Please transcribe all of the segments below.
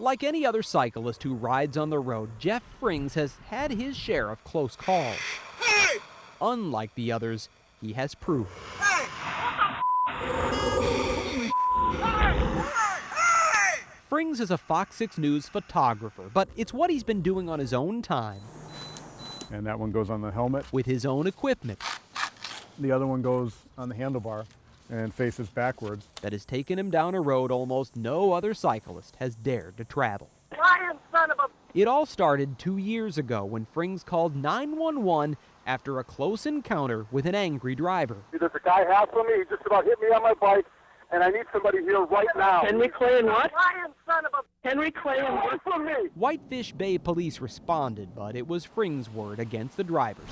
Like any other cyclist who rides on the road, Jeff Frings has had his share of close calls. Hey! Unlike the others, he has proof. Hey! Frings is a Fox 6 News photographer, but it's what he's been doing on his own time. And that one goes on the helmet. With his own equipment. The other one goes on the handlebar and faces backwards. That has taken him down a road almost no other cyclist has dared to travel. Lion son of a... It all started 2 years ago when Frings called 911 after a close encounter with an angry driver. There's a guy hassling me. He just about hit me on my bike, and I need somebody here right now. Henry Clay and what? Lion son of a... Henry Clay and what? Work for me. Whitefish Bay police responded, but it was Frings' word against the driver's.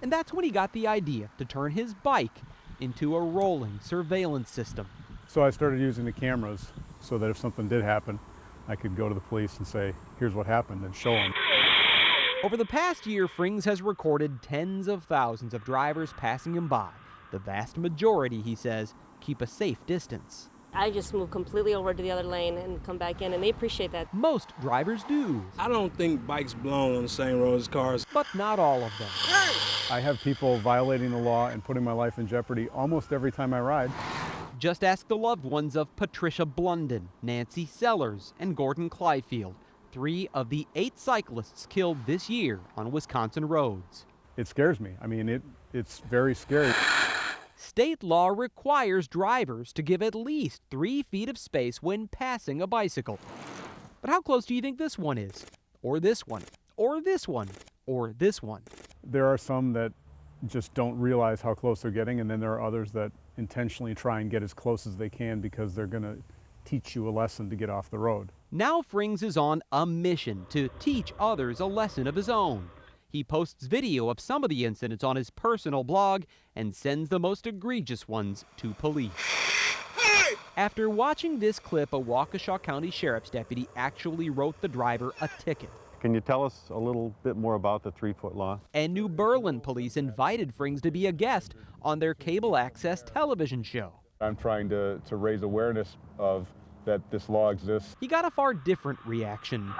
And that's when he got the idea to turn his bike into a rolling surveillance system. So I started using the cameras so that if something did happen, I could go to the police and say, here's what happened, and show them. Over the past year, Frings has recorded tens of thousands of drivers passing him by. The vast majority, he says, keep a safe distance. I just move completely over to the other lane and come back in, and they appreciate that. Most drivers do. I don't think bikes belong on the same road as cars. But not all of them. I have people violating the law and putting my life in jeopardy almost every time I ride. Just ask the loved ones of Patricia Blunden, Nancy Sellers, and Gordon Clyfield, 3 of the 8 cyclists killed this year on Wisconsin roads. It scares me. I mean, it's very scary. State law requires drivers to give at least 3 feet of space when passing a bicycle. But how close do you think this one is? Or this one? Or this one? Or this one? There are some that just don't realize how close they're getting, and then there are others that intentionally try and get as close as they can because they're going to teach you a lesson to get off the road. Now Frings is on a mission to teach others a lesson of his own. He posts video of some of the incidents on his personal blog and sends the most egregious ones to police. Hey! After watching this clip, a Waukesha County Sheriff's deputy actually wrote the driver a ticket. Can you tell us a little bit more about the 3-foot law? And New Berlin police invited Frings to be a guest on their cable access television show. I'm trying to raise awareness of that this law exists. He got a far different reaction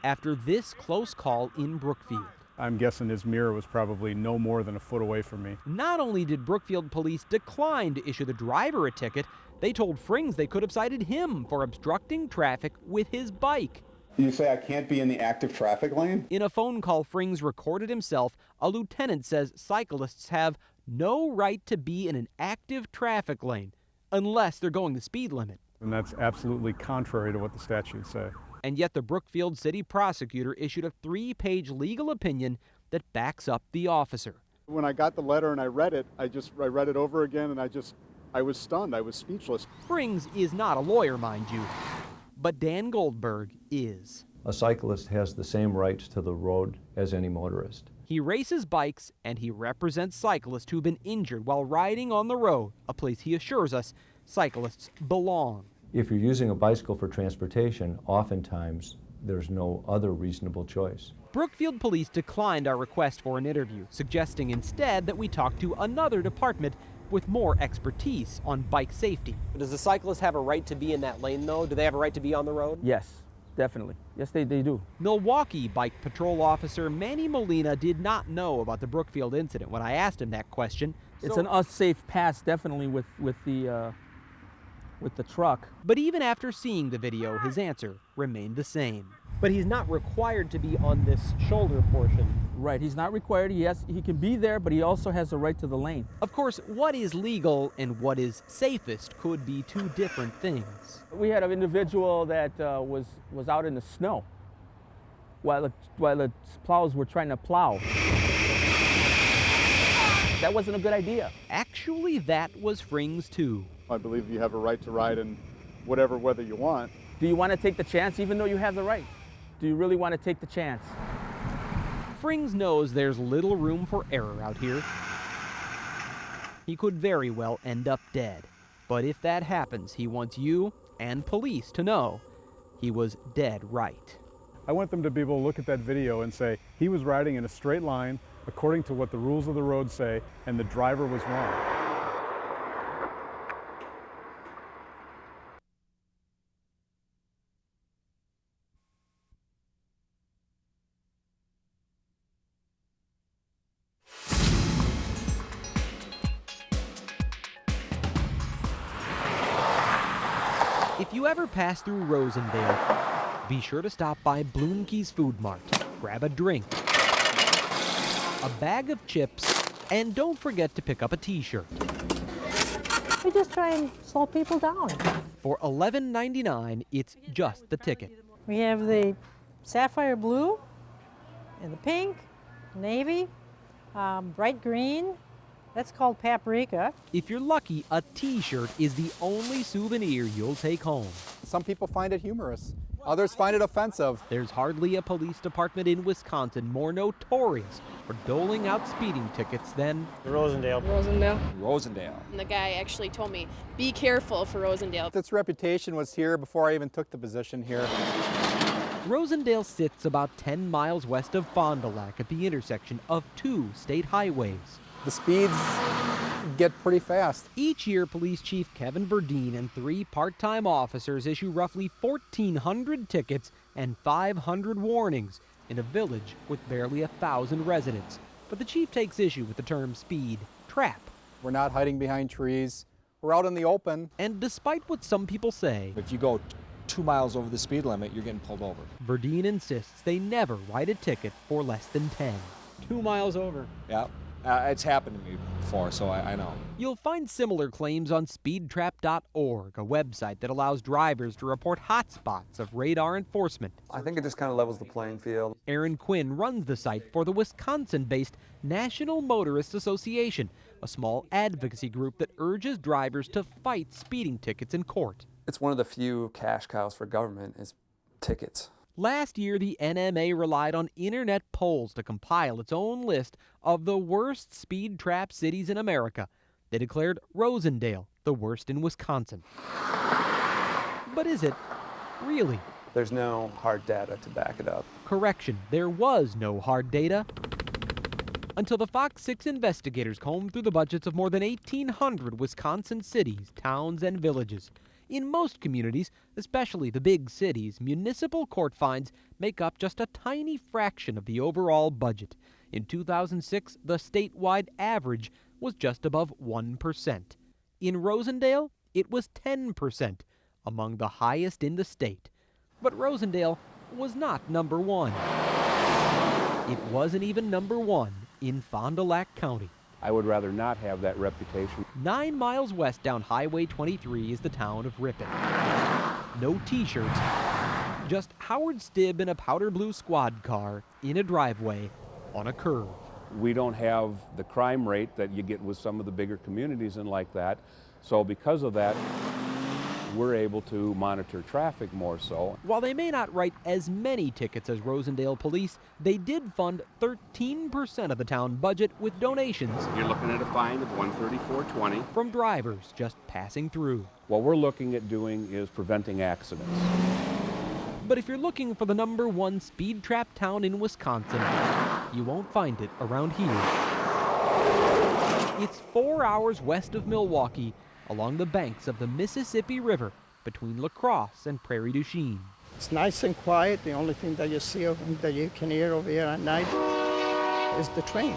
after this close call in Brookfield. I'm guessing his mirror was probably no more than a foot away from me. Not only did Brookfield police decline to issue the driver a ticket, they told Frings they could have cited him for obstructing traffic with his bike. You say I can't be in the active traffic lane? In a phone call Frings recorded himself, a lieutenant says cyclists have no right to be in an active traffic lane unless they're going the speed limit. And that's absolutely contrary to what the statutes say. And yet the Brookfield city prosecutor issued a 3-page legal opinion that backs up the officer. When I got the letter and I read it, I read it over again, and I was stunned. I was speechless. Frings is not a lawyer, mind you, but Dan Goldberg is. A cyclist has the same rights to the road as any motorist. He races bikes and he represents cyclists who've been injured while riding on the road, a place he assures us cyclists belong. If you're using a bicycle for transportation, oftentimes there's no other reasonable choice. Brookfield police declined our request for an interview, suggesting instead that we talk to another department with more expertise on bike safety. Does the cyclist have a right to be in that lane, though? Do they have a right to be on the road? Yes, definitely. Yes, they do. Milwaukee Bike Patrol Officer Manny Molina did not know about the Brookfield incident when I asked him that question. It's an unsafe pass, definitely, with the truck. But even after seeing the video, his answer remained the same. But he's not required to be on this shoulder portion. Right, he's not required. He can be there, but he also has a right to the lane. Of course, what is legal and what is safest could be 2 different things. We had an individual that was out in the snow while the plows were trying to plow. That wasn't a good idea. Actually, that was Frings too. I believe you have a right to ride in whatever weather you want. Do you want to take the chance even though you have the right? Do you really want to take the chance? Frings knows there's little room for error out here. He could very well end up dead. But if that happens, he wants you and police to know he was dead right. I want them to be able to look at that video and say, he was riding in a straight line according to what the rules of the road say, and the driver was wrong. If you ever pass through Rosendale, be sure to stop by Bloomke's Food Mart. Grab a drink, a bag of chips, and don't forget to pick up a t-shirt. We just try and slow people down. For $11.99, it's just the ticket. We have the sapphire blue and the pink, navy, bright green. That's called paprika. If you're lucky, a t-shirt is the only souvenir you'll take home. Some people find it humorous. Others find it offensive. There's hardly a police department in Wisconsin more notorious for doling out speeding tickets than Rosendale. Rosendale. And the guy actually told me, be careful for Rosendale. Its reputation was here before I even took the position here. Rosendale sits about 10 miles west of Fond du Lac at the intersection of two state highways. The speeds get pretty fast. Each year, Police Chief Kevin Verdeen and 3 part-time officers issue roughly 1,400 tickets and 500 warnings in a village with barely 1,000 residents. But the chief takes issue with the term speed trap. We're not hiding behind trees. We're out in the open. And despite what some people say, if you go 2 miles over the speed limit, you're getting pulled over. Verdeen insists they never write a ticket for less than 10. 2 miles over. Yeah. It's happened to me before, so I know. You'll find similar claims on speedtrap.org, a website that allows drivers to report hotspots of radar enforcement. I think it just kind of levels the playing field. Aaron Quinn runs the site for the Wisconsin-based National Motorists Association, a small advocacy group that urges drivers to fight speeding tickets in court. It's one of the few cash cows for government is tickets. Last year, the NMA relied on internet polls to compile its own list of the worst speed trap cities in America. They declared Rosendale the worst in Wisconsin. But is it really? There's no hard data to back it up. Correction, there was no hard data until the Fox 6 investigators combed through the budgets of more than 1,800 Wisconsin cities, towns, and villages. In most communities, especially the big cities, municipal court fines make up just a tiny fraction of the overall budget. In 2006, the statewide average was just above 1%. In Rosendale, it was 10%, among the highest in the state. But Rosendale was not number one. It wasn't even number one in Fond du Lac County. I would rather not have that reputation. 9 miles west down Highway 23 is the town of Ripon. No t-shirts, just Howard Stibb in a powder blue squad car in a driveway on a curve. We don't have the crime rate that you get with some of the bigger communities and like that. So because of that, we're able to monitor traffic more so. While they may not write as many tickets as Rosendale police, they did fund 13% of the town budget with donations. You're looking at a fine of $134.20 from drivers just passing through. What we're looking at doing is preventing accidents. But if you're looking for the number one speed trap town in Wisconsin, you won't find it around here. It's 4 hours west of Milwaukee, along the banks of the Mississippi River between La Crosse and Prairie du Chien. It's nice and quiet. The only thing that you see that you can hear over here at night is the trains.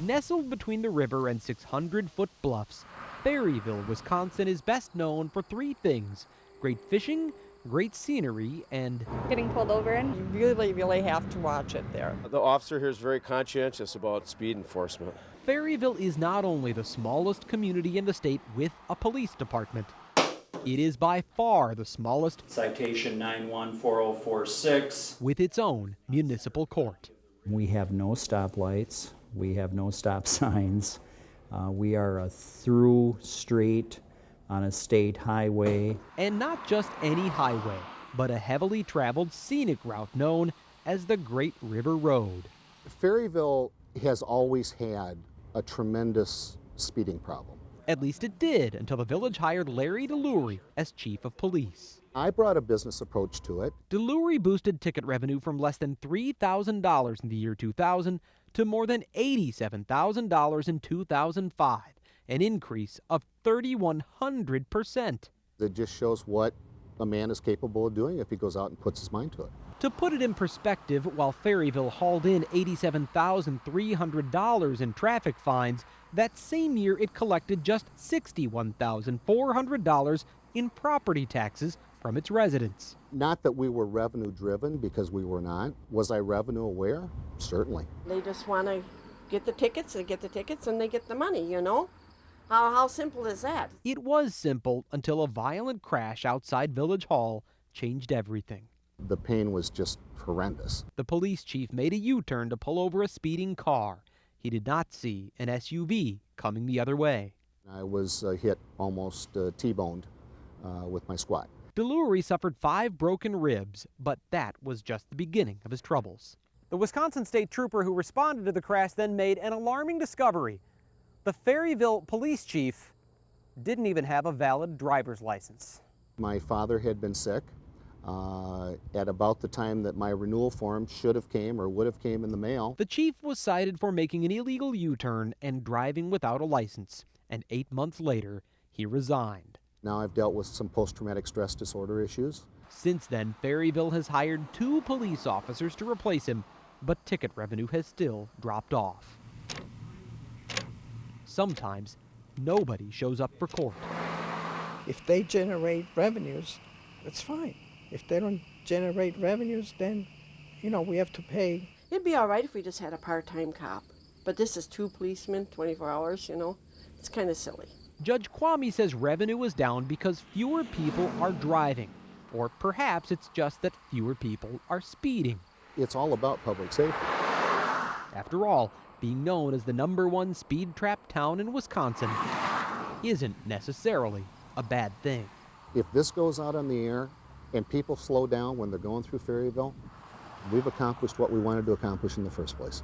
Nestled between the river and 600-foot bluffs, Ferryville, Wisconsin is best known for 3 things: great fishing, great scenery, and getting pulled over in. You really have to watch it there. The officer here is very conscientious about speed enforcement. Ferryville is not only the smallest community in the state with a police department, it is by far the smallest, citation 914046, with its own municipal court. We have no stoplights, we have no stop signs. We are a through street on a state highway. And not just any highway, but a heavily traveled scenic route known as the Great River Road. Ferryville has always had a tremendous speeding problem. At least it did, until the village hired Larry DeLury as chief of police. I brought a business approach to it. DeLury boosted ticket revenue from less than $3,000 in the year 2000 to more than $87,000 in 2005, an increase of 3,100%. It just shows what a man is capable of doing if he goes out and puts his mind to it. To put it in perspective, while Ferryville hauled in $87,300 in traffic fines, that same year it collected just $61,400 in property taxes from its residents. Not that we were revenue driven, because we were not. Was I revenue aware? Certainly. They just want to get the tickets, and they get the money, you know? How simple is that? It was simple until a violent crash outside Village Hall changed everything. The pain was just horrendous. The police chief made a U-turn to pull over a speeding car. He did not see an SUV coming the other way. I was hit, almost T-boned with my squat. Delury suffered 5 broken ribs, but that was just the beginning of his troubles. The Wisconsin State Trooper who responded to the crash then made an alarming discovery. The Ferryville police chief didn't even have a valid driver's license. My father had been sick at about the time that my renewal form should have came or would have came in the mail. The chief was cited for making an illegal U-turn and driving without a license, and 8 months later, he resigned. Now I've dealt with some post-traumatic stress disorder issues. Since then, Ferryville has hired 2 police officers to replace him, but ticket revenue has still dropped off. Sometimes, nobody shows up for court. If they generate revenues, that's fine. If they don't generate revenues, then, you know, we have to pay. It'd be all right if we just had a part-time cop. But this is 2 policemen, 24 hours, you know? It's kind of silly. Judge Kwame says revenue is down because fewer people are driving. Or perhaps it's just that fewer people are speeding. It's all about public safety. After all, being known as the #1 speed trap town in Wisconsin isn't necessarily a bad thing. If this goes out on the air and people slow down when they're going through Ferryville, we've accomplished what we wanted to accomplish in the first place.